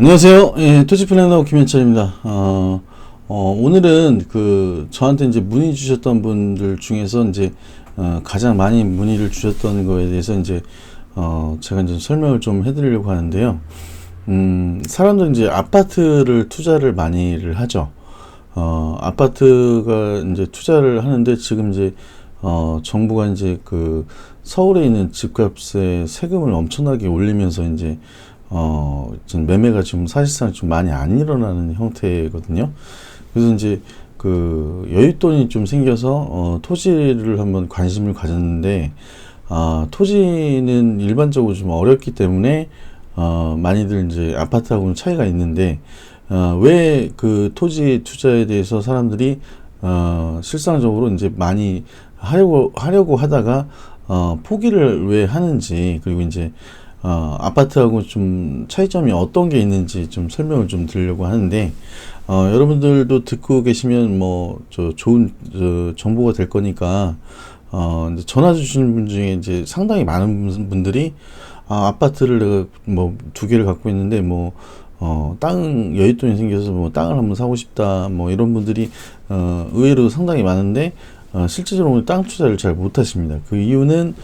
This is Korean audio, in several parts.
안녕하세요. 예, 토지 플래너 김현철입니다. 오늘은 저한테 이제 문의 주셨던 분들 중에서 이제 가장 많이 문의를 주셨던 거에 대해서 이제 제가 이제 설명을 좀 해드리려고 하는데요. 사람들은 이제 아파트를 투자를 많이를 하죠. 아파트가 이제 투자를 하는데 지금 이제 정부가 이제 서울에 있는 집값에 세금을 엄청나게 올리면서 이제 좀 매매가 지금 사실상 좀 많이 안 일어나는 형태거든요. 그래서 이제 여윳돈이 좀 생겨서 토지를 한번 관심을 가졌는데, 토지는 일반적으로 좀 어렵기 때문에 많이들 이제 아파트하고는 차이가 있는데, 왜 토지 투자에 대해서 사람들이 실상적으로 이제 많이 하려고 하다가 포기를 왜 하는지, 그리고 이제 아파트하고 좀 차이점이 어떤 게 있는지 좀 설명을 좀 드리려고 하는데, 여러분들도 듣고 계시면 좋은 정보가 될 거니까, 이제 전화 주시는 분 중에 이제 상당히 많은 분들이, 아파트를 내가 두 개를 갖고 있는데, 땅 여윳돈이 생겨서 땅을 한번 사고 싶다, 이런 분들이, 의외로 상당히 많은데, 실제적으로 땅 투자를 잘 못 하십니다. 그 이유는,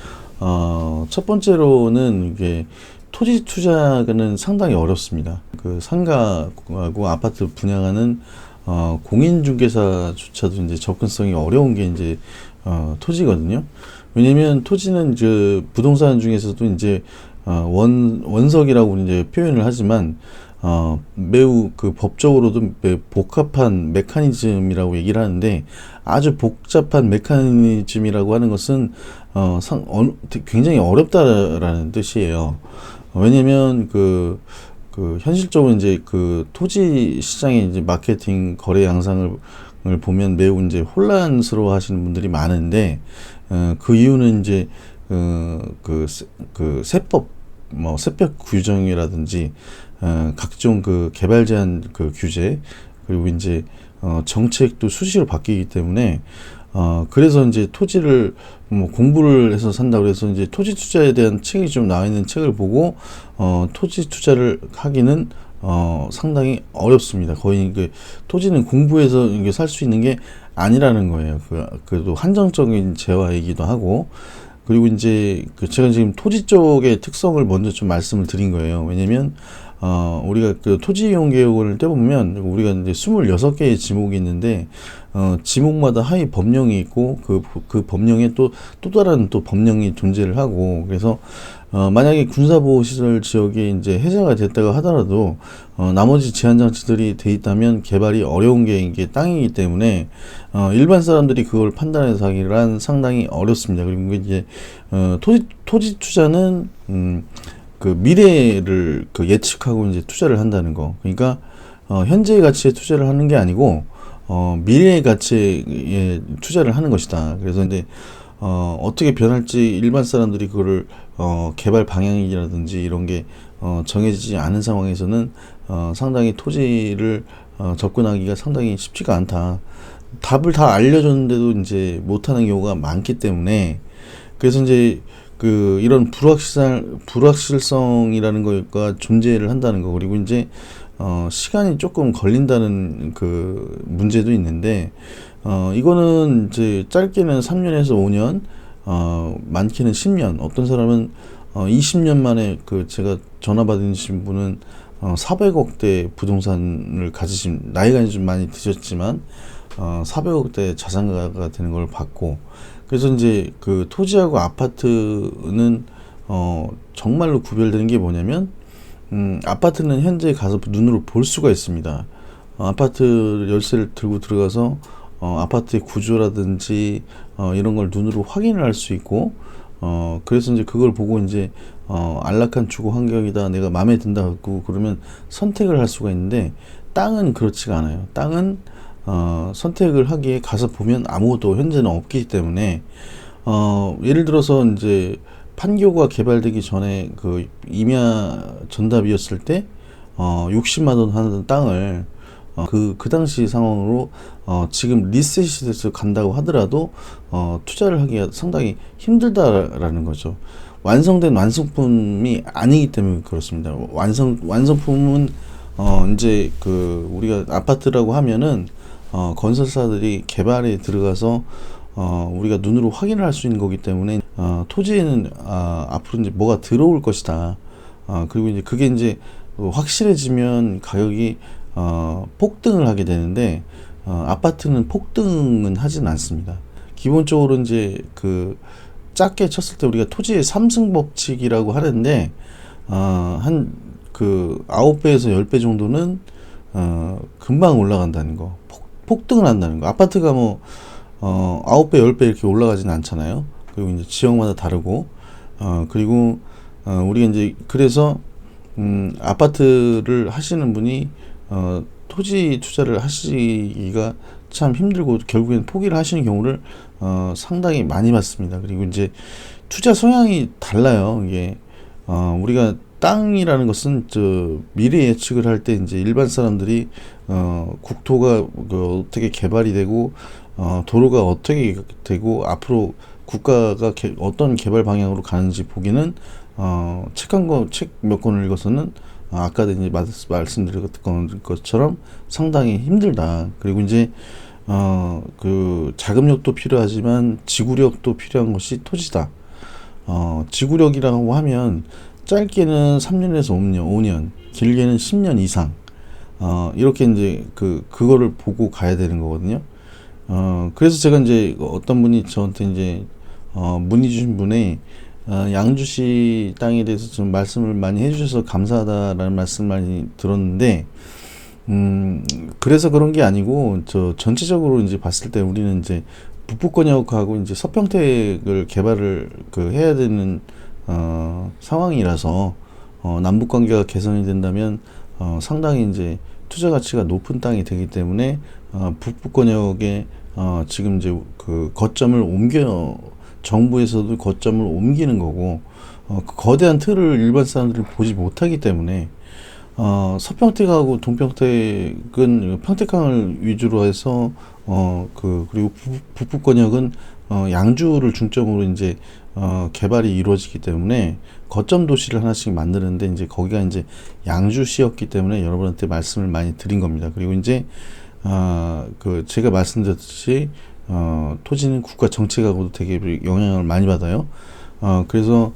첫 번째로는 이게 토지 투자는 상당히 어렵습니다. 상가하고 아파트 분양하는 공인중개사조차도 이제 접근성이 어려운 게 이제 토지거든요. 왜냐면 토지는 부동산 중에서도 이제 원석이라고 이제 표현을 하지만 매우 법적으로도 복합한 메커니즘이라고 얘기를 하는데, 아주 복잡한 메커니즘이라고 하는 것은 굉장히 어렵다라는 뜻이에요. 왜냐면 현실적으로 이제 토지 시장의 이제 마케팅 거래 양상을 보면 매우 이제 혼란스러워 하시는 분들이 많은데, 그 이유는 이제 세법 세법 규정이라든지 각종 개발 제한 규제, 그리고 이제 정책도 수시로 바뀌기 때문에 그래서 이제 토지를 공부를 해서 산다고 해서 이제 토지 투자에 대한 책이 좀 나와 있는 책을 보고 토지 투자를 하기는 상당히 어렵습니다. 거의 토지는 공부해서 이게 살 수 있는 게 아니라는 거예요. 그래도 한정적인 재화이기도 하고, 그리고 이제 제가 지금 토지 쪽의 특성을 먼저 좀 말씀을 드린 거예요. 왜냐면 우리가 토지 이용 개혁을 떼보면 우리가 이제 26개의 지목이 있는데, 지목마다 하위 법령이 있고, 그 법령에 또 다른 법령이 존재를 하고, 그래서 만약에 군사보호시설 지역이 이제 해제가 됐다고 하더라도 나머지 제한장치들이 돼 있다면 개발이 어려운 게 이게 땅이기 때문에 일반 사람들이 그걸 판단해서 하기란 상당히 어렵습니다. 그리고 이제 토지 투자는 미래를 예측하고 이제 투자를 한다는 거. 그러니까 현재의 가치에 투자를 하는 게 아니고 미래의 가치에 투자를 하는 것이다. 그래서 이제 어떻게 변할지 일반 사람들이 그거를 개발 방향이라든지 이런 게 정해지지 않은 상황에서는 상당히 토지를 접근하기가 상당히 쉽지가 않다. 답을 다 알려줬는데도 이제 못하는 경우가 많기 때문에, 그래서 이제 이런 불확실성이라는 거가 존재를 한다는 거, 그리고 이제 시간이 조금 걸린다는 문제도 있는데, 이거는 이제 짧게는 3년에서 5년, 많게는 10년, 어떤 사람은 20년 만에 제가 전화 받으신 분은 400억대 부동산을 가지신, 나이가 좀 많이 드셨지만 400억대 자산가가 되는 걸 봤고, 그래서 이제 토지하고 아파트는 정말로 구별되는 게 뭐냐면, 아파트는 현재 가서 눈으로 볼 수가 있습니다. 아파트 열쇠를 들고 들어가서 아파트의 구조라든지 이런 걸 눈으로 확인을 할 수 있고, 그래서 이제 그걸 보고 이제 안락한 주거 환경이다, 내가 마음에 든다 그러면 선택을 할 수가 있는데, 땅은 그렇지가 않아요. 땅은 선택을 하기에 가서 보면 아무것도 현재는 없기 때문에, 예를 들어서 이제 판교가 개발되기 전에 임야 전답이었을 때 60만 원 하는 땅을 그 당시 상황으로 지금 리셋이 돼서 간다고 하더라도 투자를 하기가 상당히 힘들다라는 거죠. 완성된 완성품이 아니기 때문에 그렇습니다. 완성품은 이제 그 우리가 아파트라고 하면은 건설사들이 개발에 들어가서 우리가 눈으로 확인을 할 수 있는 거기 때문에 토지에는 앞으로 이제 뭐가 들어올 것이다. 그리고 이제 그게 이제 확실해지면 가격이 폭등을 하게 되는데 아파트는 폭등은 하진 않습니다. 기본적으로 이제 그 작게 쳤을 때 우리가 토지의 삼승 법칙이라고 하는데 한 그 9배에서 10배 정도는 금방 올라간다는 거, 폭등을 한다는 거. 아파트가 뭐 9배, 10배 이렇게 올라가진 않잖아요. 그리고 이제 지역마다 다르고 그리고 우리가 이제 그래서 아파트를 하시는 분이 토지 투자를 하시기가 참 힘들고 결국엔 포기를 하시는 경우를 상당히 많이 봤습니다. 그리고 이제 투자 성향이 달라요. 이게 우리가 땅이라는 것은 미래 예측을 할 때 이제 일반 사람들이 국토가 어떻게 개발이 되고 도로가 어떻게 되고 앞으로 국가가 어떤 개발 방향으로 가는지 보기는 책 몇 권을 읽어서는 아까도 이제 말씀드렸던 것처럼 상당히 힘들다. 그리고 이제 그 자금력도 필요하지만 지구력도 필요한 것이 토지다. 지구력이라고 하면 짧게는 3년에서 5년, 길게는 10년 이상 이렇게 이제 그거를 보고 가야 되는 거거든요. 그래서 제가 이제 어떤 분이 저한테 이제 문의 주신 분이 양주시 땅에 대해서 좀 말씀을 많이 해주셔서 감사하다라는 말씀을 많이 들었는데, 그래서 그런 게 아니고, 전체적으로 이제 봤을 때 우리는 이제 북부권역하고 이제 서평택을 개발을 해야 되는, 상황이라서, 남북 관계가 개선이 된다면, 상당히 이제 투자 가치가 높은 땅이 되기 때문에, 북부권역에, 지금 이제 정부에서도 거점을 옮기는 거고, 그 거대한 틀을 일반 사람들이 보지 못하기 때문에, 서평택하고 동평택은 평택항을 위주로 해서, 그리고 북부권역은, 양주를 중점으로 이제, 개발이 이루어지기 때문에, 거점 도시를 하나씩 만드는데, 이제 거기가 이제 양주시였기 때문에 여러분한테 말씀을 많이 드린 겁니다. 그리고 이제, 제가 말씀드렸듯이, 토지는 국가 정책하고도 되게 영향을 많이 받아요. 그래서,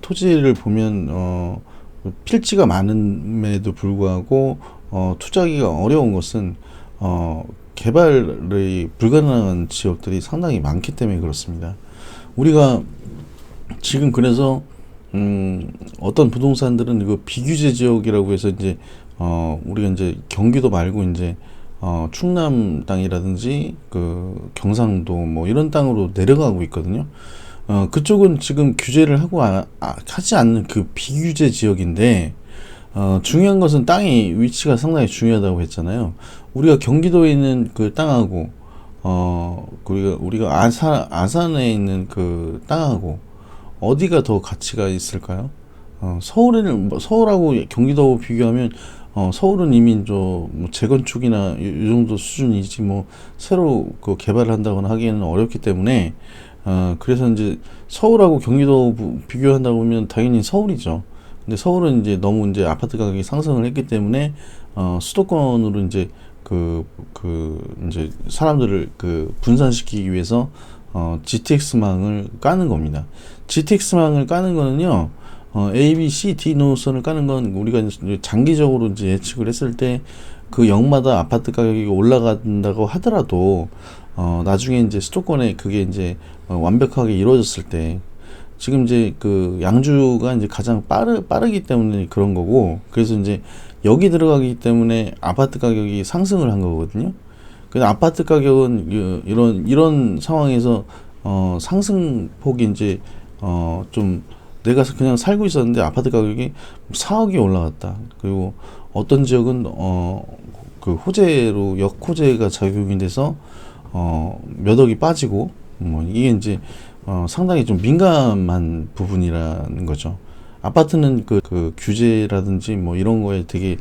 토지를 보면, 필지가 많음에도 불구하고, 투자하기가 어려운 것은, 개발이 불가능한 지역들이 상당히 많기 때문에 그렇습니다. 우리가 지금 그래서, 어떤 부동산들은 이거 비규제 지역이라고 해서 이제, 우리가 이제 경기도 말고 이제, 충남 땅이라든지 경상도 뭐 이런 땅으로 내려가고 있거든요. 그쪽은 지금 규제를 하고 하지 않는 그 비규제 지역인데, 중요한 것은 땅의 위치가 상당히 중요하다고 했잖아요. 우리가 경기도에 있는 그 땅하고, 우리가 아산에 있는 그 땅하고 어디가 더 가치가 있을까요? 서울하고 경기도하고 비교하면 서울은 이미 재건축이나 이 정도 수준이지 새로 개발을 한다거나 하기에는 어렵기 때문에 그래서 이제 서울하고 경기도 비교한다고 하면 당연히 서울이죠. 근데 서울은 이제 너무 이제 아파트 가격이 상승을 했기 때문에 수도권으로 이제 이제 사람들을 분산시키기 위해서 GTX망을 까는 겁니다. GTX망을 까는 거는요. A, B, C, D 노선을 까는 건 우리가 이제 장기적으로 이제 예측을 했을 때 그 역마다 아파트 가격이 올라간다고 하더라도 나중에 이제 수도권에 그게 이제 완벽하게 이루어졌을 때 지금 이제 양주가 이제 가장 빠르기 때문에 그런 거고, 그래서 이제 여기 들어가기 때문에 아파트 가격이 상승을 한 거거든요. 근데 아파트 가격은 이런 상황에서 상승폭이 이제 좀 내가 그냥 살고 있었는데 아파트 가격이 4억이 올라갔다. 그리고 어떤 지역은 호재로 역호재가 작용이 돼서 몇 억이 빠지고 이게 이제 상당히 좀 민감한 부분이라는 거죠. 아파트는 규제라든지 이런 거에 되게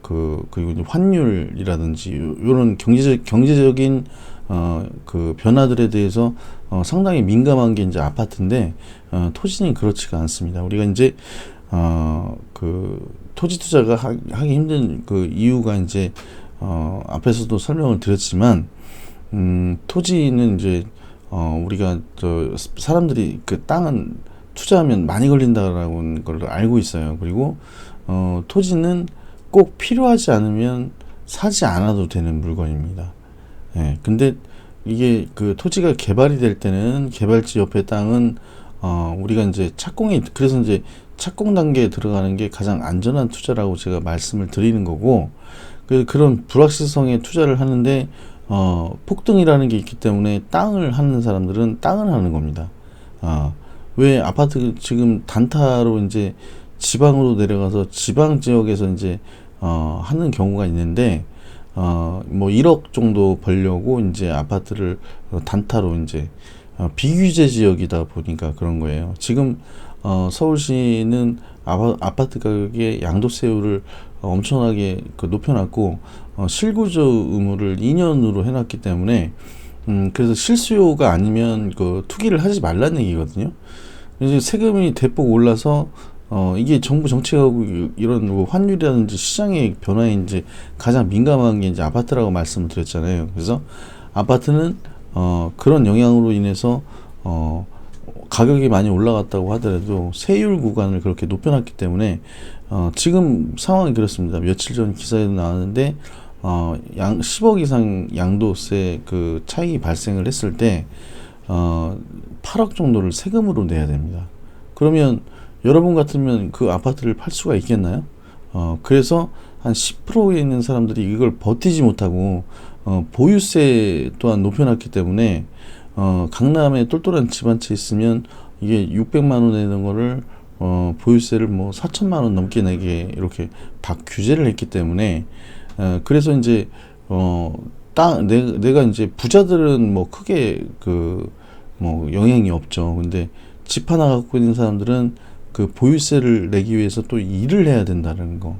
그리고 이제 환율이라든지 이런 경제적인 변화들에 대해서 상당히 민감한 게 이제 아파트인데 토지는 그렇지가 않습니다. 우리가 이제 그 토지 투자가 하기 힘든 그 이유가 이제 앞에서도 설명을 드렸지만 토지는 이제 우리가 사람들이 그 땅은 투자하면 많이 걸린다라는 걸 알고 있어요. 그리고 토지는 꼭 필요하지 않으면 사지 않아도 되는 물건입니다. 예, 근데 이게 그 토지가 개발이 될 때는 개발지 옆에 땅은 우리가 이제 그래서 이제 착공 단계에 들어가는 게 가장 안전한 투자라고 제가 말씀을 드리는 거고, 그런 불확실성에 투자를 하는데 폭등이라는 게 있기 때문에 땅을 하는 사람들은 땅을 하는 겁니다. 왜 아파트 지금 단타로 이제 지방으로 내려가서 지방 지역에서 이제 하는 경우가 있는데 뭐 1억 정도 벌려고 이제 아파트를 단타로 이제 비규제 지역이다 보니까 그런 거예요. 지금 서울시는 아파트 가격에 양도세율을 엄청나게 높여놨고 실구조 의무를 2년으로 해놨기 때문에 그래서 실수요가 아니면 그 투기를 하지 말라는 얘기거든요. 이제 세금이 대폭 올라서 이게 정부 정책하고 이런 뭐 환율이라든지 시장의 변화에 이제 가장 민감한 게 이제 아파트라고 말씀을 드렸잖아요. 그래서 아파트는 그런 영향으로 인해서 가격이 많이 올라갔다고 하더라도 세율 구간을 그렇게 높여놨기 때문에 지금 상황이 그렇습니다. 며칠 전 기사에도 나왔는데 10억 이상 양도세 그 차익이 발생을 했을 때 8억 정도를 세금으로 내야 됩니다. 그러면 여러분 같으면 그 아파트를 팔 수가 있겠나요? 그래서 한 10%에 있는 사람들이 이걸 버티지 못하고 보유세 또한 높여놨기 때문에 강남에 똘똘한 집 한 채 있으면 이게 600만 원 내는 거를 보유세를 뭐 4천만 원 넘게 내게 이렇게 규제를 했기 때문에 그래서 이제 내가 이제 부자들은 뭐 크게 뭐 영향이 없죠. 근데 집 하나 갖고 있는 사람들은 그 보유세를 내기 위해서 또 일을 해야 된다는 거.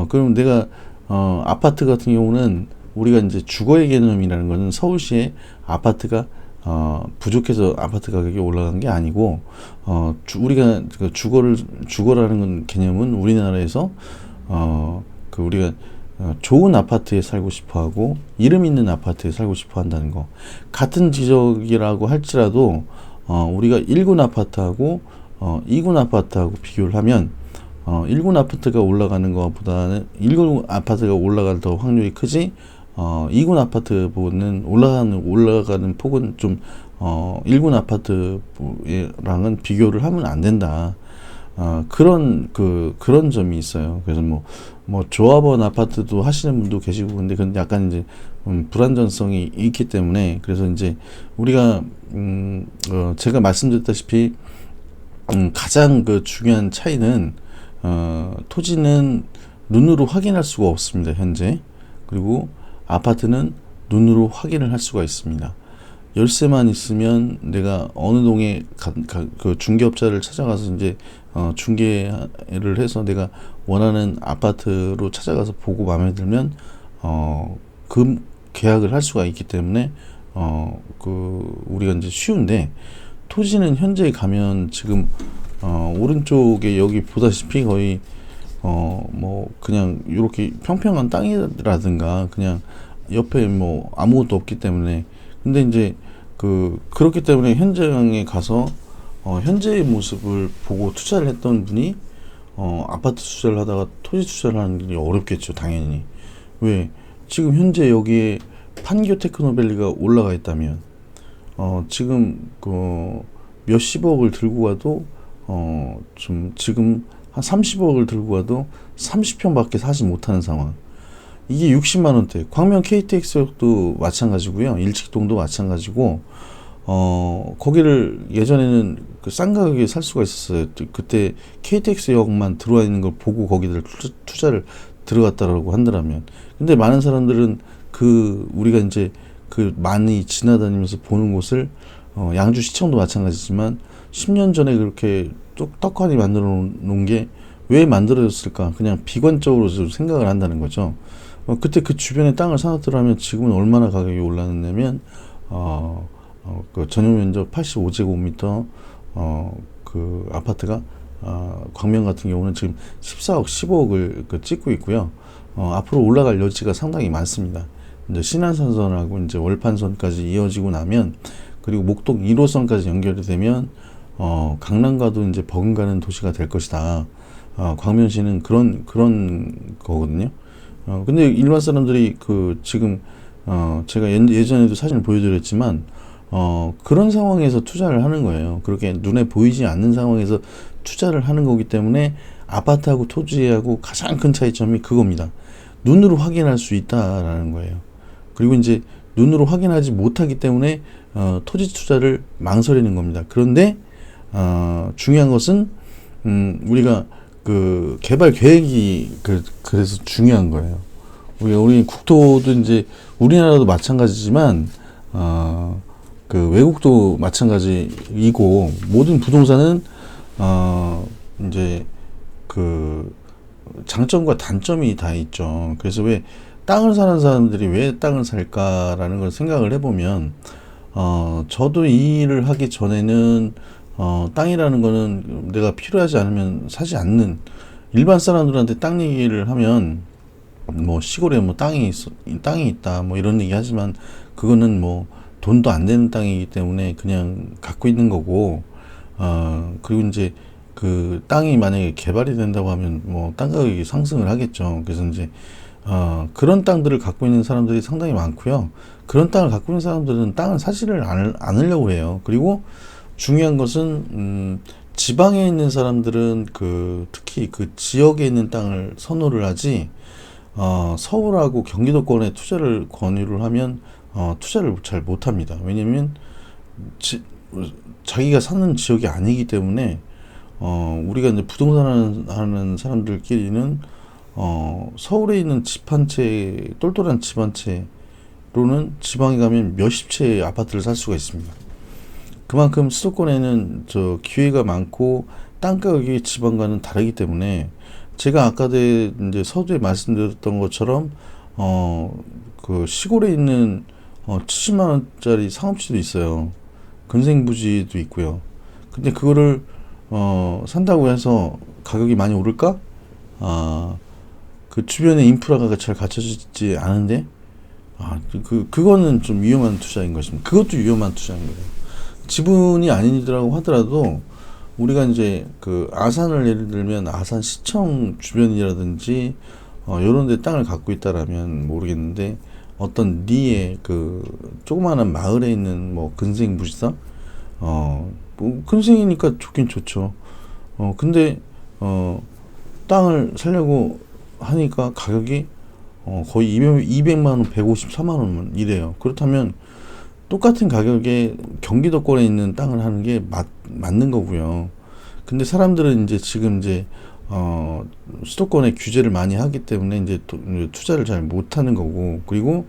그럼 내가 아파트 같은 경우는 우리가 이제 주거의 개념이라는 거는 서울시에 아파트가 부족해서 아파트 가격이 올라간 게 아니고 우리가 그 주거라는 건 개념은 우리나라에서 우리가 좋은 아파트에 살고 싶어하고 이름 있는 아파트에 살고 싶어 한다는 거. 같은 지역이라고 할지라도 우리가 1군 아파트하고 2군 아파트하고 비교를 하면 1군 아파트가 올라가는 것보다는 1군 아파트가 올라갈 더 확률이 크지 2군 아파트보다는 올라가는 폭은 좀 1군 아파트랑은 비교를 하면 안 된다. 그런 점이 있어요. 그래서 뭐 조합원 아파트도 하시는 분도 계시고 근데 그건 약간 이제 불안전성이 있기 때문에 그래서 이제 우리가 제가 말씀드렸다시피 가장 그 중요한 차이는 토지는 눈으로 확인할 수가 없습니다. 현재. 그리고 아파트는 눈으로 확인을 할 수가 있습니다. 열쇠만 있으면 내가 어느 동에 그 중개업자를 찾아가서 이제 중개를 해서 내가 원하는 아파트로 찾아가서 보고 마음에 들면 그 계약을 할 수가 있기 때문에 우리가 이제 쉬운데 토지는 현재 가면 지금 오른쪽에 여기 보다시피 거의 뭐 그냥 이렇게 평평한 땅이라든가 그냥 옆에 뭐 아무것도 없기 때문에 근데 이제 그렇기 때문에 현장에 가서 현재의 모습을 보고 투자를 했던 분이 아파트 투자를 하다가 토지 투자를 하는 게 어렵겠죠. 당연히. 왜? 지금 현재 여기에 판교 테크노밸리가 올라가 있다면 지금 몇십억을 들고 가도 지금 한 30억을 들고 가도 30평밖에 사지 못하는 상황. 이게 60만 원대. 광명 KTX역도 마찬가지고요. 일직동도 마찬가지고 거기를 예전에는 싼 가격에 살 수가 있었어요. 그때 KTX역만 들어와 있는 걸 보고 거기들 투자를 들어갔다라고 한다면. 근데 많은 사람들은 우리가 이제 많이 지나다니면서 보는 곳을 양주시청도 마찬가지지만 10년 전에 그렇게 떡하니 만들어 놓은 게 왜 만들어졌을까? 그냥 비관적으로 좀 생각을 한다는 거죠. 그때 그 주변에 땅을 사놨더라면 지금은 얼마나 가격이 올랐냐면 그 전용 면적 85제곱미터 그 아파트가 광명 같은 경우는 지금 14억, 15억을 찍고 있고요. 앞으로 올라갈 여지가 상당히 많습니다. 이제 신안산선하고 이제 월판선까지 이어지고 나면, 그리고 목동 1호선까지 연결이 되면 강남과도 이제 버금가는 도시가 될 것이다. 광명시는 그런 거거든요. 근데 일반 사람들이 지금 제가 예전에도 사진을 보여드렸지만 그런 상황에서 투자를 하는 거예요. 그렇게 눈에 보이지 않는 상황에서 투자를 하는 거기 때문에 아파트하고 토지하고 가장 큰 차이점이 그겁니다. 눈으로 확인할 수 있다라는 거예요. 그리고 이제 눈으로 확인하지 못하기 때문에 토지 투자를 망설이는 겁니다. 그런데 중요한 것은 우리가 개발 계획이 그래서 중요한 거예요. 우리 국토도 이제 우리나라도 마찬가지지만 외국도 마찬가지이고, 모든 부동산은 이제 장점과 단점이 다 있죠. 그래서 왜 땅을 사는 사람들이 왜 땅을 살까라는 걸 생각을 해보면, 저도 이 일을 하기 전에는 땅이라는 거는 내가 필요하지 않으면 사지 않는, 일반 사람들한테 땅 얘기를 하면 뭐 시골에 뭐 땅이 있다 뭐 이런 얘기 하지만, 그거는 뭐 돈도 안 되는 땅이기 때문에 그냥 갖고 있는 거고, 그리고 이제 땅이 만약에 개발이 된다고 하면 뭐 땅 가격이 상승을 하겠죠. 그래서 이제 그런 땅들을 갖고 있는 사람들이 상당히 많고요. 그런 땅을 갖고 있는 사람들은 땅을 사지를 않으려고 해요. 그리고 중요한 것은 지방에 있는 사람들은 특히 지역에 있는 땅을 선호를 하지, 서울하고 경기도권에 투자를 권유를 하면 투자를 잘 못합니다. 왜냐면 자기가 사는 지역이 아니기 때문에, 우리가 이제 부동산 하는 사람들끼리는 서울에 있는 집 한 채, 똘똘한 집 한 채로는 지방에 가면 몇십 채의 아파트를 살 수가 있습니다. 그만큼 수도권에는 기회가 많고 땅 가격이 지방과는 다르기 때문에, 제가 아까도 이제 서두에 말씀드렸던 것처럼 시골에 있는 70만 원짜리 상업지도 있어요. 근생부지도 있고요. 근데 그거를 산다고 해서 가격이 많이 오를까? 그 주변에 인프라가 잘 갖춰지지 않은데, 그거는 좀 위험한 투자인 것입니다. 그것도 위험한 투자인 거예요. 지분이 아니더라고 하더라도, 우리가 이제 아산을 예를 들면 아산 시청 주변이라든지 요런 데 땅을 갖고 있다라면 모르겠는데, 어떤 리에 조그마한 마을에 있는 뭐 근생부지사, 뭐 근생이니까 좋긴 좋죠. 근데 땅을 사려고 하니까 가격이 거의 200만 원, 153만 원 이래요. 그렇다면 똑같은 가격에 경기도권에 있는 땅을 하는 게 맞는 거고요. 근데 사람들은 이제 지금 수도권에 규제를 많이 하기 때문에 이제 투자를 잘 못하는 거고, 그리고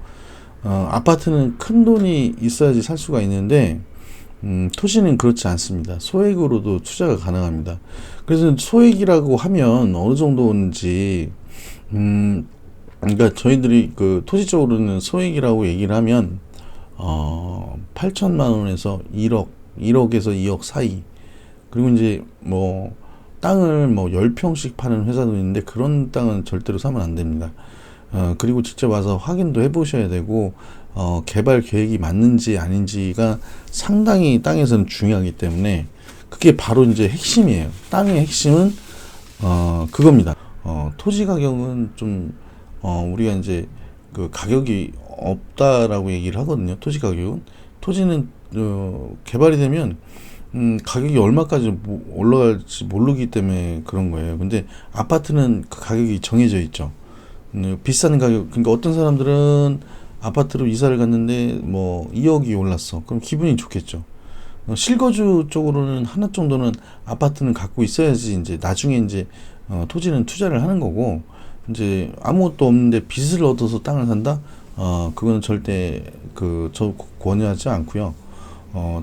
아파트는 큰 돈이 있어야지 살 수가 있는데, 토지는 그렇지 않습니다. 소액으로도 투자가 가능합니다. 그래서 소액이라고 하면 어느 정도인지, 그러니까 저희들이 토지적으로는 소액이라고 얘기를 하면 8천만 원에서 1억에서 2억 사이. 그리고 이제 뭐 땅을 뭐 10평씩 파는 회사도 있는데, 그런 땅은 절대로 사면 안 됩니다. 그리고 직접 와서 확인도 해 보셔야 되고, 개발 계획이 맞는지 아닌지가 상당히 땅에서는 중요하기 때문에, 그게 바로 이제 핵심이에요. 땅의 핵심은 그겁니다. 토지 가격은 좀 우리가 이제 가격이 없다라고 얘기를 하거든요. 토지 가격은, 토지는 개발이 되면 가격이 얼마까지 올라갈지 모르기 때문에 그런 거예요. 근데 아파트는 그 가격이 정해져 있죠. 비싼 가격, 그러니까 어떤 사람들은 아파트로 이사를 갔는데 뭐 2억이 올랐어. 그럼 기분이 좋겠죠. 실거주 쪽으로는 하나 정도는 아파트는 갖고 있어야지 이제 나중에 이제 토지는 투자를 하는 거고, 이제 아무것도 없는데 빚을 얻어서 땅을 산다? 그거는 절대 저 권유하지 않고요.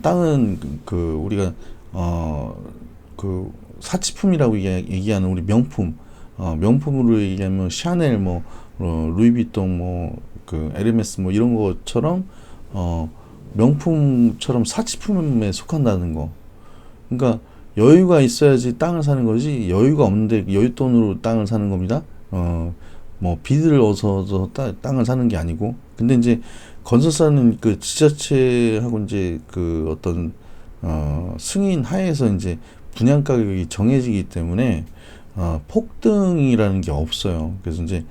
땅은 우리가 사치품이라고 얘기하는 우리 명품, 명품으로 얘기하면 샤넬, 뭐 루이비통, 뭐 에르메스 뭐 이런 것처럼 명품처럼 사치품에 속한다는 거. 그러니까 여유가 있어야지 땅을 사는 거지, 여유가 없는데 여윳돈으로 땅을 사는 겁니다. 뭐 빚을 얻어서 땅을 사는 게 아니고. 근데 이제 건설사는 그 지자체하고 이제 그 어떤 승인 하에서 이제 분양 가격이 정해지기 때문에 폭등이라는 게 없어요. 그래서 이제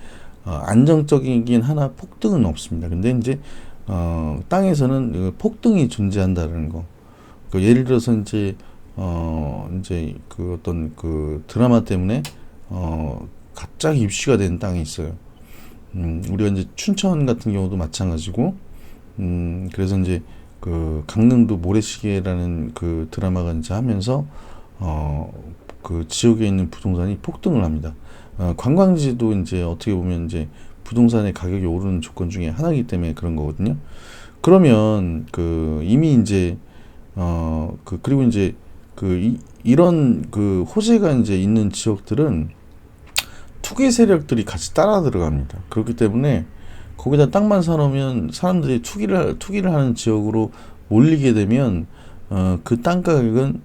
안정적이긴 하나 폭등은 없습니다. 근데 이제 땅에서는 그 폭등이 존재한다는 거. 그 예를 들어서 이제 그 어떤 그 드라마 때문에 갑자기 입시가 된 땅이 있어요. 우리가 이제 춘천 같은 경우도 마찬가지고, 그래서 이제 그 강릉도 모래시계라는 그 드라마가 이제 하면서 그 지역에 있는 부동산이 폭등을 합니다. 관광지도 이제 어떻게 보면 이제 부동산의 가격이 오르는 조건 중에 하나이기 때문에 그런 거거든요. 그러면 그 이미 이제 그리고 이제 이런 그 호재가 이제 있는 지역들은 투기 세력들이 같이 따라 들어갑니다. 그렇기 때문에 거기다 땅만 사놓으면 사람들이 투기를 하는 지역으로 몰리게 되면 그 땅 가격은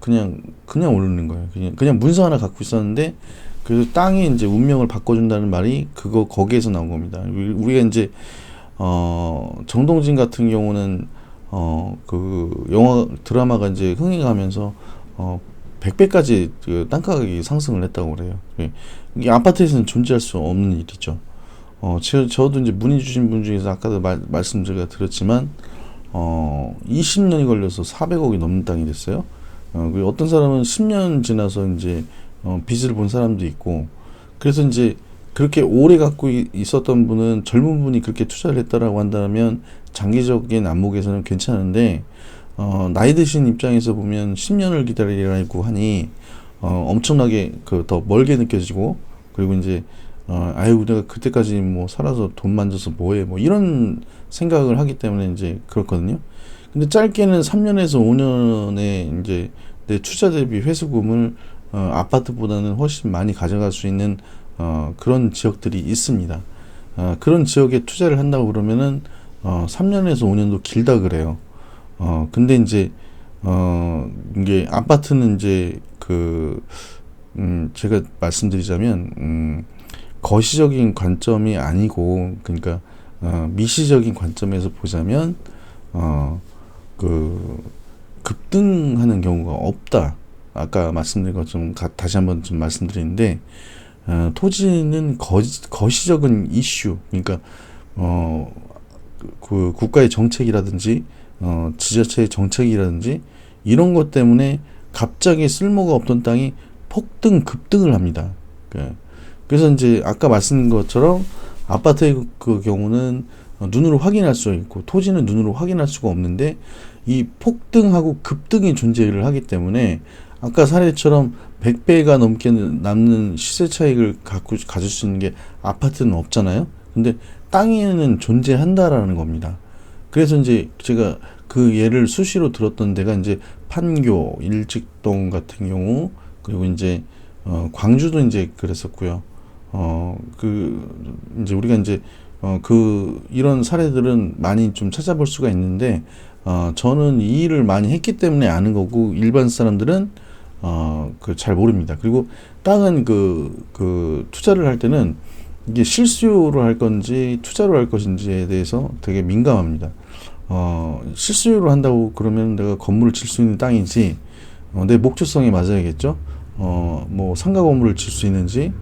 그냥 오르는 거예요. 그냥 문서 하나 갖고 있었는데 그래서 땅이 이제 운명을 바꿔준다는 말이 거기에서 나온 겁니다. 우리가 이제 정동진 같은 경우는 그 영화 드라마가 이제 흥행하면서 100배까지 그 땅 가격이 상승을 했다고 그래요. 이게 아파트에서는 존재할 수 없는 일이죠. 저도 이제 문의 주신 분 중에서 아까도 말씀 제가 드렸지만 20년이 걸려서 400억이 넘는 땅이 됐어요. 그리고 어떤 사람은 10년 지나서 이제 빚을 본 사람도 있고, 그래서 이제 그렇게 오래 갖고 있었던 분은, 젊은 분이 그렇게 투자를 했다라고 한다면 장기적인 안목에서는 괜찮은데 나이 드신 입장에서 보면 10년을 기다리라고 하니 엄청나게 더 멀게 느껴지고, 그리고 이제 아유 내가 그때까지 뭐 살아서 돈 만져서 뭐해, 뭐 이런 생각을 하기 때문에 이제 그렇거든요. 근데 짧게는 3년에서 5년에 이제 내 투자 대비 회수금을 아파트보다는 훨씬 많이 가져갈 수 있는 그런 지역들이 있습니다. 그런 지역에 투자를 한다고 그러면은 3년에서 5년도 길다 그래요. 근데 이제 이게 아파트는 이제 제가 말씀드리자면 거시적인 관점이 아니고, 그러니까 미시적인 관점에서 보자면 급등하는 경우가 없다. 아까 말씀드린 것처럼 다시 한번 좀 말씀드리는데, 토지는 거시적인 이슈, 그러니까 그 국가의 정책이라든지 지자체의 정책이라든지 이런 것 때문에 갑자기 쓸모가 없던 땅이 급등을 합니다. 그래서 이제 아까 말씀드린 것처럼 아파트의 그 경우는 눈으로 확인할 수 있고 토지는 눈으로 확인할 수가 없는데, 이 폭등하고 급등이 존재를 하기 때문에 아까 사례처럼 100배가 넘게 남는 시세 차익을 가질 수 있는 게 아파트는 없잖아요. 근데 땅에는 존재한다라는 겁니다. 그래서 이제 제가 그 예를 수시로 들었던 데가 이제 판교, 일직동 같은 경우, 그리고 이제 광주도 이제 그랬었고요. 이제 우리가 이제 이런 사례들은 많이 좀 찾아볼 수가 있는데, 저는 이 일을 많이 했기 때문에 아는 거고, 일반 사람들은 잘 모릅니다. 그리고 땅은 투자를 할 때는 이게 실수요로 할 건지 투자로 할 것인지에 대해서 되게 민감합니다. 실수요로 한다고 그러면 내가 건물을 질 수 있는 땅이지, 내 목적성에 맞아야겠죠. 뭐 상가 건물을 질 수 있는지,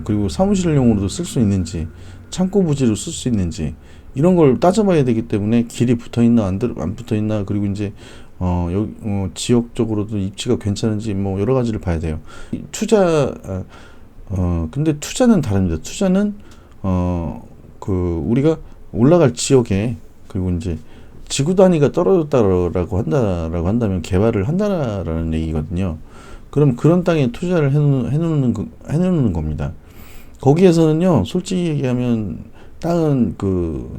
그리고 사무실용으로도 쓸 수 있는지, 창고 부지로 쓸 수 있는지, 이런 걸 따져봐야 되기 때문에 길이 붙어 있나 안 붙어 있나, 그리고 이제 지역적으로도 입지가 괜찮은지, 뭐 여러 가지를 봐야 돼요. 근데 투자는 다릅니다. 투자는 우리가 올라갈 지역에, 그리고 이제 지구 단위가 떨어졌다라고 한다면 개발을 한다라는 얘기거든요. 그럼 그런 땅에 투자를 해놓는 겁니다. 거기에서는요, 솔직히 얘기하면 땅은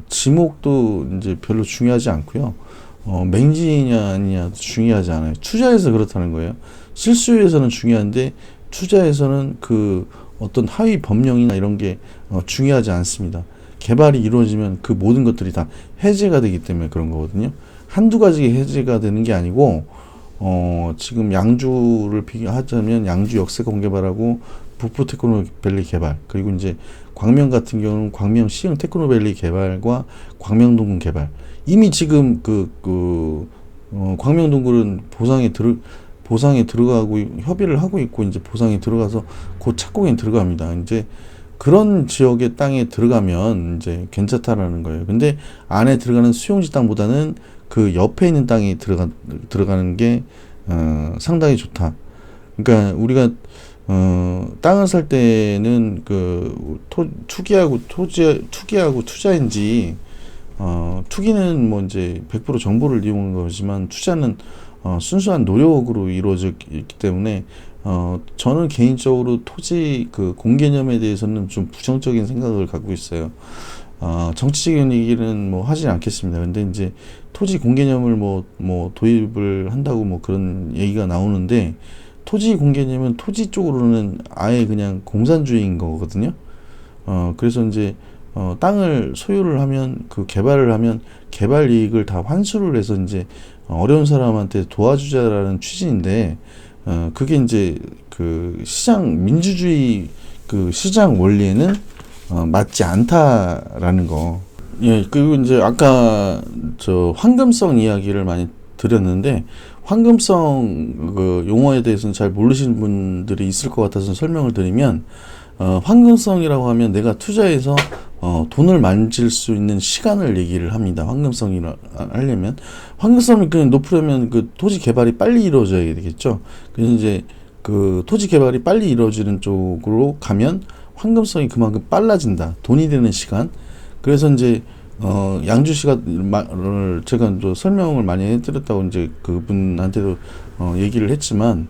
지목도 이제 별로 중요하지 않고요. 맹지냐 아니냐 중요하지 않아요. 투자에서 그렇다는 거예요. 실수요에서는 중요한데 투자에서는 어떤 하위 법령이나 이런 게 중요하지 않습니다. 개발이 이루어지면 그 모든 것들이 다 해제가 되기 때문에 그런 거거든요. 한두 가지 해제가 되는 게 아니고 지금 양주를 비교하자면 양주 역세권 개발하고 북부 테크노밸리 개발, 그리고 이제 광명 같은 경우는 광명 시흥 테크노밸리 개발과 광명동굴 개발. 이미 지금 광명동굴은 보상에 들어가고 협의를 하고 있고, 이제 보상에 들어가서 곧 착공에 들어갑니다. 이제 그런 지역의 땅에 들어가면 이제 괜찮다라는 거예요. 근데 안에 들어가는 수용지 땅보다는 그 옆에 있는 땅이 들어가는 게 상당히 좋다. 그러니까 우리가 땅을 살 때는 투기하고 투자인지, 투기는 뭐 이제 100% 정보를 이용한 거지만, 투자는 순수한 노력으로 이루어져 있기 때문에, 저는 개인적으로 토지 공개념에 대해서는 좀 부정적인 생각을 갖고 있어요. 정치적인 얘기는 뭐 하지 않겠습니다. 근데 이제 토지 공개념을 뭐 도입을 한다고 뭐 그런 얘기가 나오는데, 토지 공개념은 토지 쪽으로는 아예 그냥 공산주의인 거거든요. 그래서 이제 땅을 소유를 하면, 개발을 하면 개발 이익을 다 환수를 해서 이제 어려운 사람한테 도와주자라는 취지인데, 그게 이제 민주주의 시장 원리에는 맞지 않다라는 거. 예, 그리고 이제 아까 황금성 이야기를 많이 드렸는데, 황금성 용어에 대해서는 잘 모르시는 분들이 있을 것 같아서 설명을 드리면, 황금성이라고 하면 내가 투자해서 돈을 만질 수 있는 시간을 얘기를 합니다. 황금성이라 하려면, 황금성이 그냥 높으려면 토지 개발이 빨리 이루어져야 되겠죠. 그래서 이제 토지 개발이 빨리 이루어지는 쪽으로 가면 황금성이 그만큼 빨라진다. 돈이 되는 시간. 그래서 이제 양주시가 제가 또 설명을 많이 해드렸다고 이제 그분한테도 얘기를 했지만,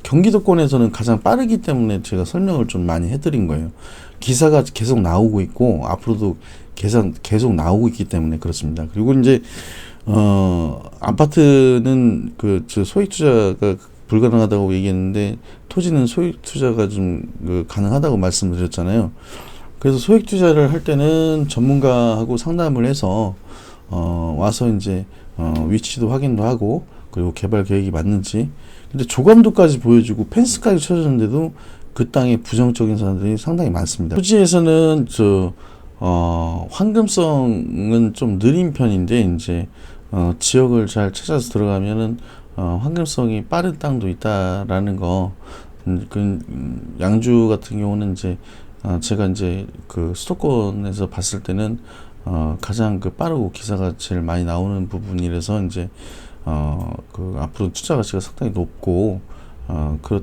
경기도권에서는 가장 빠르기 때문에 제가 설명을 좀 많이 해드린 거예요. 기사가 계속 나오고 있고 앞으로도 계속 나오고 있기 때문에 그렇습니다. 그리고 이제 아파트는 소액 투자가 불가능하다고 얘기했는데, 토지는 소액 투자가 좀 가능하다고 말씀드렸잖아요. 그래서 소액 투자를 할 때는 전문가하고 상담을 해서 와서 이제 위치도 확인도 하고, 그리고 개발 계획이 맞는지. 근데 조감도까지 보여주고 펜스까지 쳐줬는데도 그 땅에 부정적인 사람들이 상당히 많습니다. 토지에서는 황금성은 좀 느린 편인데, 이제 지역을 잘 찾아서 들어가면은 황금성이 빠른 땅도 있다라는 거. 양주 같은 경우는 이제 제가 이제 수도권에서 봤을 때는 가장 빠르고 기사가 제일 많이 나오는 부분이라서, 이제 앞으로 투자 가치가 상당히 높고,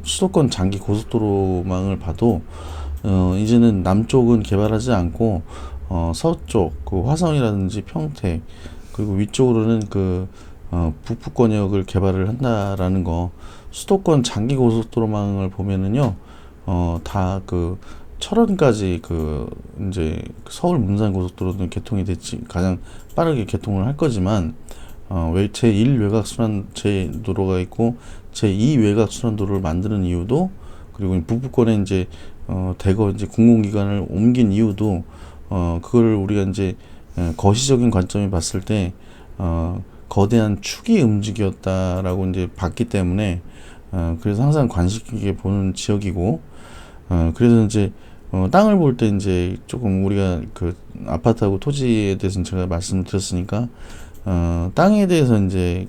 수도권 장기 고속도로망을 봐도 이제는 남쪽은 개발하지 않고 서쪽 화성이라든지 평택, 그리고 위쪽으로는 북부권역을 개발을 한다라는 거. 수도권 장기 고속도로망을 보면은요, 다 철원까지 이제 서울 문산 고속도로는 개통이 됐지, 가장 빠르게 개통을 할 거지만, 제1 외곽 순환도로가 있고 제2 외곽 순환도로를 만드는 이유도, 그리고 북부권에 이제 대거 이제 공공기관을 옮긴 이유도, 그걸 우리가 이제 거시적인 관점에 봤을 때 거대한 축이 움직였다라고 이제 봤기 때문에, 그래서 항상 관심 있게 보는 지역이고, 그래서 이제 땅을 볼 때 이제 조금 우리가 아파트하고 토지에 대해서는 제가 말씀을 드렸으니까, 땅에 대해서 이제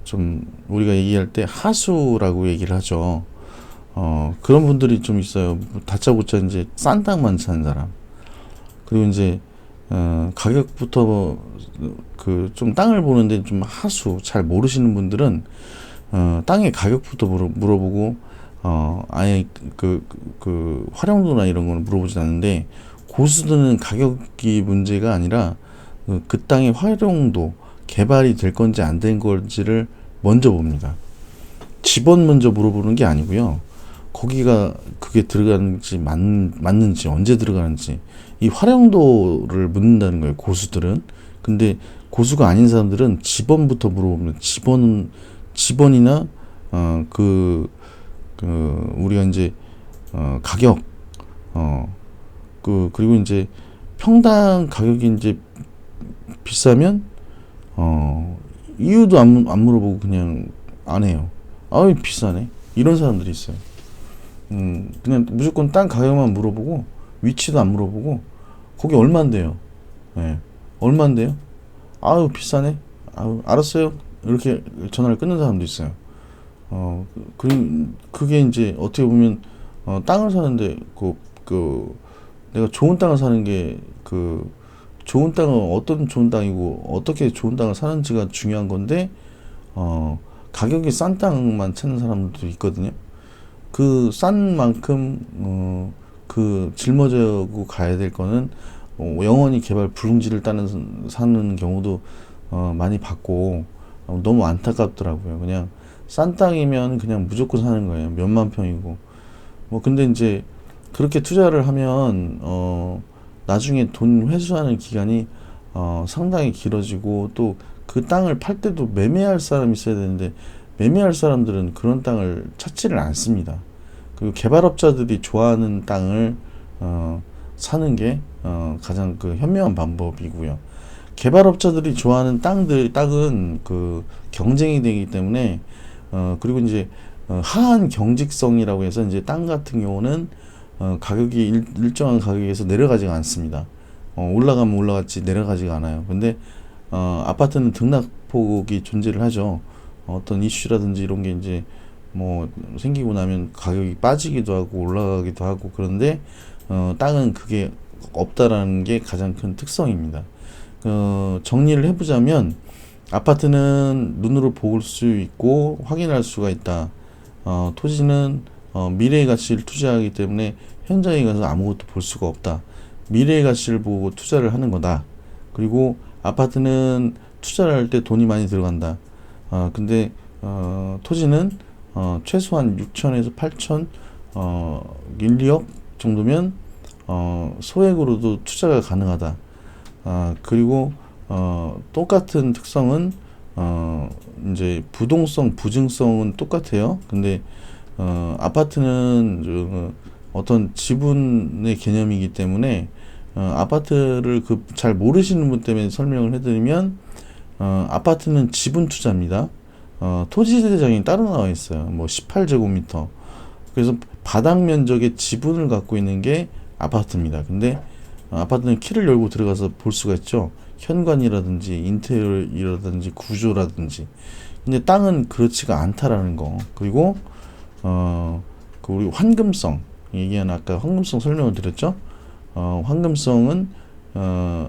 좀 우리가 얘기할 때 하수라고 얘기를 하죠. 그런 분들이 좀 있어요. 다짜고짜 이제 싼 땅만 사는 사람. 그리고 이제 가격부터 좀 땅을 보는데 좀 하수 잘 모르시는 분들은 땅의 가격부터 물어보고, 아예 활용도나 이런 거는 물어보진 않는데, 고수들은 가격이 문제가 아니라 그 땅의 활용도, 개발이 될 건지 안 된 건지를 먼저 봅니다. 집원 먼저 물어보는 게 아니고요. 거기가 그게 들어가는지 맞는지, 언제 들어가는지, 이 활용도를 묻는다는 거예요, 고수들은. 근데 고수가 아닌 사람들은 집원부터 물어보면, 집원이나 우리가 이제 가격, 그리고 이제 평당 가격이 이제 비싸면 이유도 안 물어보고 그냥 안 해요. 아유, 비싸네. 이런 사람들이 있어요. 그냥 무조건 땅 가격만 물어보고, 위치도 안 물어보고, 거기 얼만데요? 예. 얼만데요? 아유, 비싸네. 아유, 알았어요. 이렇게 전화를 끊는 사람도 있어요. 그게 이제 어떻게 보면, 땅을 사는데, 내가 좋은 땅을 사는 게, 좋은 땅은 어떤 좋은 땅이고, 어떻게 좋은 땅을 사는지가 중요한 건데, 가격이 싼 땅만 찾는 사람들도 있거든요. 그 싼 만큼, 짊어지고 가야 될 거는, 영원히 개발 불능지를 사는 경우도, 많이 봤고, 너무 안타깝더라고요. 그냥, 싼 땅이면 그냥 무조건 사는 거예요. 몇만 평이고. 근데 이제, 그렇게 투자를 하면, 나중에 돈 회수하는 기간이, 상당히 길어지고, 또 그 땅을 팔 때도 매매할 사람이 있어야 되는데, 매매할 사람들은 그런 땅을 찾지를 않습니다. 그리고 개발업자들이 좋아하는 땅을, 사는 게, 가장 현명한 방법이고요. 개발업자들이 좋아하는 땅은 경쟁이 되기 때문에, 그리고 이제, 하한 경직성이라고 해서 이제 땅 같은 경우는, 가격이 일정한 가격에서 내려가지가 않습니다. 올라가면 올라갔지 내려가지가 않아요. 근데 아파트는 등락폭이 존재를 하죠. 어떤 이슈라든지 이런 게 이제 뭐 생기고 나면 가격이 빠지기도 하고 올라가기도 하고 그런데 땅은 그게 없다라는 게 가장 큰 특성입니다. 정리를 해보자면 아파트는 눈으로 볼 수 있고 확인할 수가 있다. 토지는 미래의 가치를 투자하기 때문에 현장에 가서 아무것도 볼 수가 없다. 미래의 가치를 보고 투자를 하는 거다. 그리고 아파트는 투자를 할 때 돈이 많이 들어간다. 근데 토지는 최소한 6천에서 8천 1, 2억 정도면 소액으로도 투자가 가능하다. 그리고 똑같은 특성은 이제 부동성, 부증성은 똑같아요. 근데 아파트는 어떤 지분의 개념이기 때문에 아파트를 잘 모르시는 분 때문에 설명을 해드리면 아파트는 지분 투자입니다. 토지 대장이 따로 나와 있어요. 뭐 18제곱미터. 그래서 바닥 면적의 지분을 갖고 있는 게 아파트입니다. 근데 아파트는 키를 열고 들어가서 볼 수가 있죠. 현관이라든지 인테리어라든지 구조라든지. 근데 땅은 그렇지가 않다라는 거. 그리고 우리 환금성 얘기한 아까 환금성 설명을 드렸죠. 환금성은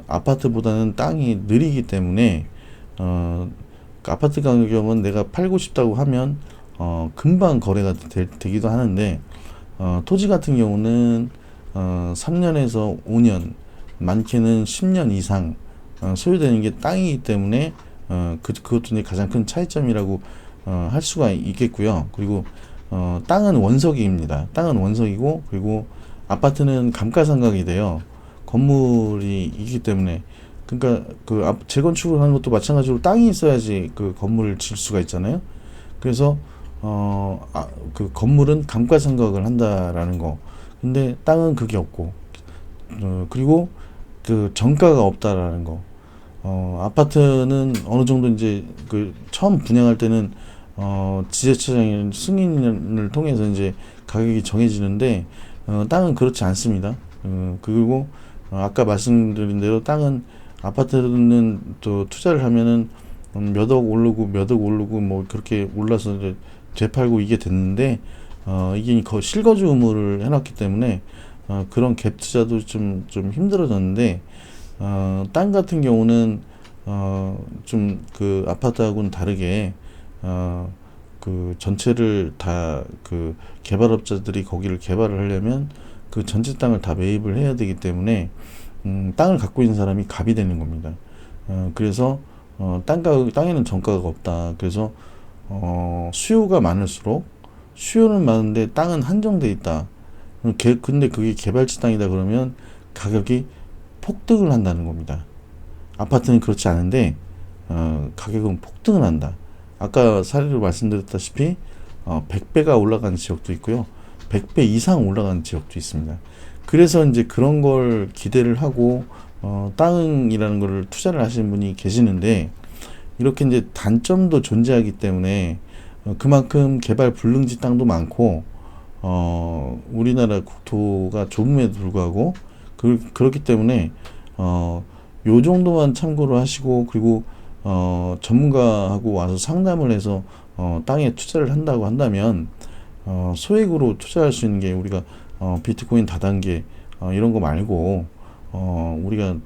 아파트보다는 땅이 느리기 때문에 아파트 가격은 내가 팔고 싶다고 하면 금방 거래가 되기도 하는데 토지 같은 경우는 3년에서 5년 많게는 10년 이상 소유되는 게 땅이기 때문에 그것도 이제 가장 큰 차이점이라고 할 수가 있겠고요. 그리고 땅은 원석입니다. 땅은 원석이고 그리고 아파트는 감가상각이 돼요. 건물이 있기 때문에 그러니까 재건축을 하는 것도 마찬가지로 땅이 있어야지 그 건물을 질 수가 있잖아요. 그래서 그 건물은 감가상각을 한다라는 거. 근데 땅은 그게 없고 그리고 그 정가가 없다라는 거. 아파트는 어느 정도 이제 처음 분양할 때는 지자체장의 승인을 통해서 이제 가격이 정해지는데 땅은 그렇지 않습니다. 그리고 아까 말씀드린 대로 땅은 아파트는 또 투자를 하면은 몇 억 오르고 뭐 그렇게 올라서 이제 되팔고 이게 됐는데 이게 실거주 의무를 해놨기 때문에 그런 갭 투자도 좀 힘들어졌는데 땅 같은 경우는 좀 아파트하고는 다르게 전체를 다 개발업자들이 거기를 개발을 하려면 그 전체 땅을 다 매입을 해야 되기 때문에 땅을 갖고 있는 사람이 갑이 되는 겁니다. 그래서 땅에는 정가가 없다. 그래서 수요가 많을수록 수요는 많은데 땅은 한정돼 있다. 근데 그게 개발지 땅이다 그러면 가격이 폭등을 한다는 겁니다. 아파트는 그렇지 않은데 가격은 폭등을 한다. 아까 사례로 말씀드렸다시피 100배가 올라가는 지역도 있고요. 100배 이상 올라가는 지역도 있습니다. 그래서 이제 그런 걸 기대를 하고 땅이라는 걸 투자를 하시는 분이 계시는데 이렇게 이제 단점도 존재하기 때문에 그만큼 개발 불능지 땅도 많고 우리나라 국토가 좁음에도 불구하고 그렇기 때문에 요 정도만 참고를 하시고, 그리고 전문가하고 와서 상담을 해서 땅에 투자를 한다고 한다면 소액으로 투자할 수 있는 게 우리가 비트코인 다단계 이런 거 말고 우리가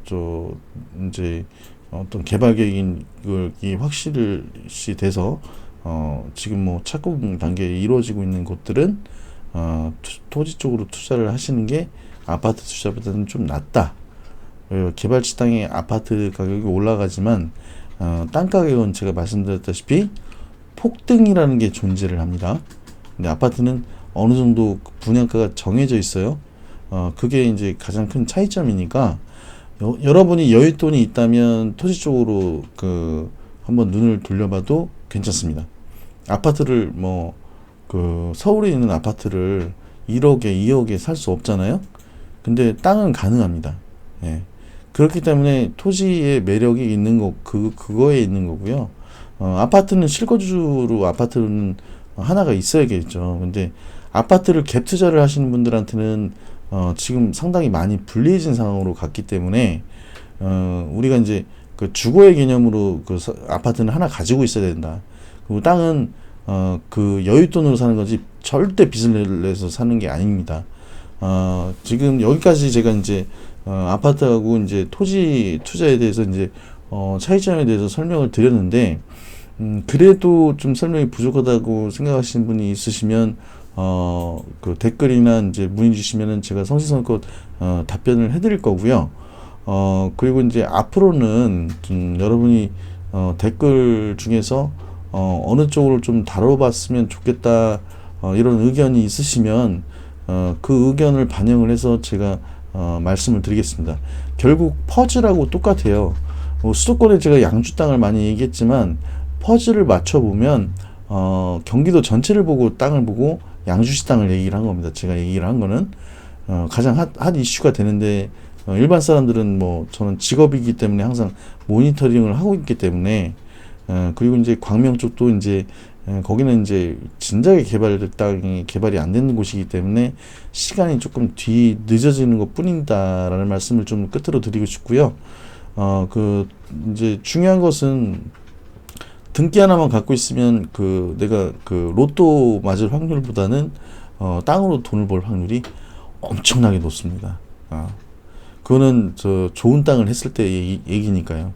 이제 어떤 개발 계획이 확실시 돼서 지금 뭐 착공 단계에 이루어지고 있는 곳들은 토지 쪽으로 투자를 하시는 게 아파트 투자보다는 좀 낫다. 개발지 땅의 아파트 가격이 올라가지만 땅 가격은 제가 말씀드렸다시피 폭등이라는 게 존재를 합니다. 근데 아파트는 어느 정도 분양가가 정해져 있어요. 그게 이제 가장 큰 차이점이니까 여러분이 여윳돈이 있다면 토지 쪽으로 한번 눈을 돌려봐도 괜찮습니다. 아파트를 서울에 있는 아파트를 1억에 2억에 살 수 없잖아요. 근데 땅은 가능합니다. 예. 그렇기 때문에 토지의 매력이 있는 그거에 있는 거고요. 아파트는 실거주로 아파트는 하나가 있어야겠죠. 근데 아파트를 갭 투자를 하시는 분들한테는 지금 상당히 많이 불리해진 상황으로 갔기 때문에 우리가 이제 그 주거의 개념으로 아파트는 하나 가지고 있어야 된다. 그리고 땅은 그 여윳돈으로 사는 거지 절대 빚을 내서 사는 게 아닙니다. 지금 여기까지 제가 이제 아파트하고 이제 토지 투자에 대해서 이제 차이점에 대해서 설명을 드렸는데, 그래도 좀 설명이 부족하다고 생각하시는 분이 있으시면 그 댓글이나 이제 문의 주시면은 제가 성심성의껏 답변을 해드릴 거고요. 그리고 이제 앞으로는 여러분이 댓글 중에서 어느 쪽으로 좀 다뤄봤으면 좋겠다 이런 의견이 있으시면 그 의견을 반영을 해서 제가 말씀을 드리겠습니다. 결국 퍼즐하고 똑같아요. 수도권에 제가 양주 땅을 많이 얘기했지만 퍼즐을 맞춰보면 경기도 전체를 보고 땅을 보고 양주시 땅을 얘기를 한 겁니다. 제가 얘기를 한 거는 가장 핫 이슈가 되는데 일반 사람들은 저는 직업이기 때문에 항상 모니터링을 하고 있기 때문에 그리고 이제 광명 쪽도 이제 거기는 이제 진작에 개발될 땅이 개발이 안 되는 곳이기 때문에 시간이 조금 늦어지는 것 뿐이다라는 말씀을 좀 끝으로 드리고 싶고요. 이제 중요한 것은 등기 하나만 갖고 있으면 내가 로또 맞을 확률보다는 땅으로 돈을 벌 확률이 엄청나게 높습니다. 그거는 좋은 땅을 했을 때 얘기니까요.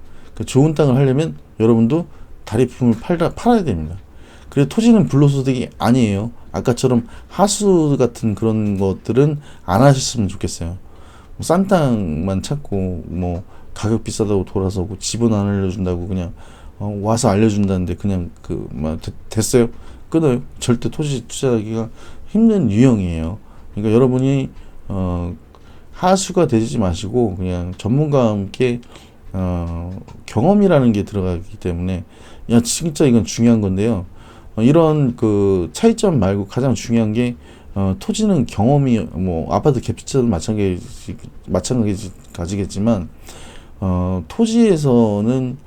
좋은 땅을 하려면 여러분도 다리품을 팔아야 됩니다. 그래서 토지는 불로소득이 아니에요. 아까처럼 하수 같은 그런 것들은 안 하셨으면 좋겠어요. 싼 땅만 찾고 가격 비싸다고 돌아서고 집은 안 알려준다고 그냥 와서 알려준다는데 그냥 됐어요? 끊어요? 절대 토지 투자하기가 힘든 유형이에요. 그러니까 여러분이 하수가 되지 마시고 그냥 전문가와 함께 경험이라는 게 들어가기 때문에 진짜 이건 중요한 건데요. 이런 차이점 말고 가장 중요한 게 토지는 경험이 아파트 갭 투자도 마찬가지겠지만 토지에서는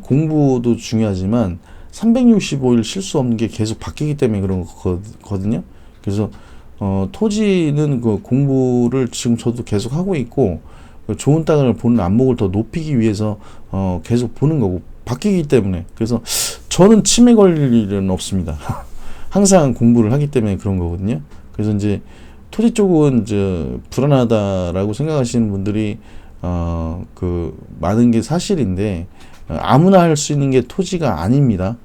공부도 중요하지만 365일 쉴 수 없는 게 계속 바뀌기 때문에 그런 거거든요. 그래서 토지는 공부를 지금 저도 계속 하고 있고 좋은 땅을 보는 안목을 더 높이기 위해서 계속 보는 거고 바뀌기 때문에. 그래서 저는 치매 걸릴 일은 없습니다. 항상 공부를 하기 때문에 그런 거거든요. 그래서 이제 토지 쪽은 불안하다라고 생각하시는 분들이 많은 게 사실인데 아무나 할 수 있는 게 토지가 아닙니다.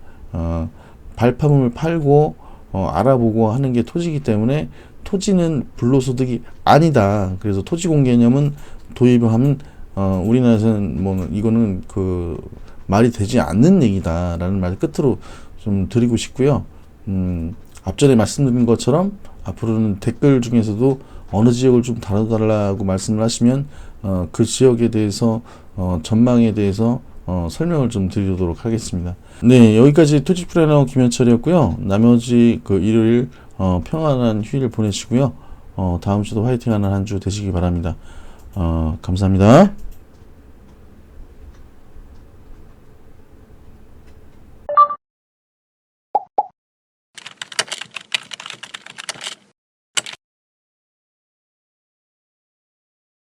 발품을 팔고 알아보고 하는 게 토지이기 때문에 토지는 불로소득이 아니다. 그래서 토지공 개념은 도입을 하면 우리나라에서는 이거는 말이 되지 않는 얘기다라는 말 끝으로 좀 드리고 싶고요. 앞전에 말씀드린 것처럼 앞으로는 댓글 중에서도 어느 지역을 좀 다뤄달라고 말씀을 하시면 그 지역에 대해서 전망에 대해서 설명을 좀 드리도록 하겠습니다. 네, 여기까지 토지 플래너 김현철이었고요. 나머지 일요일 평안한 휴일 보내시고요. 다음 주도 화이팅하는 한 주 되시기 바랍니다. 감사합니다.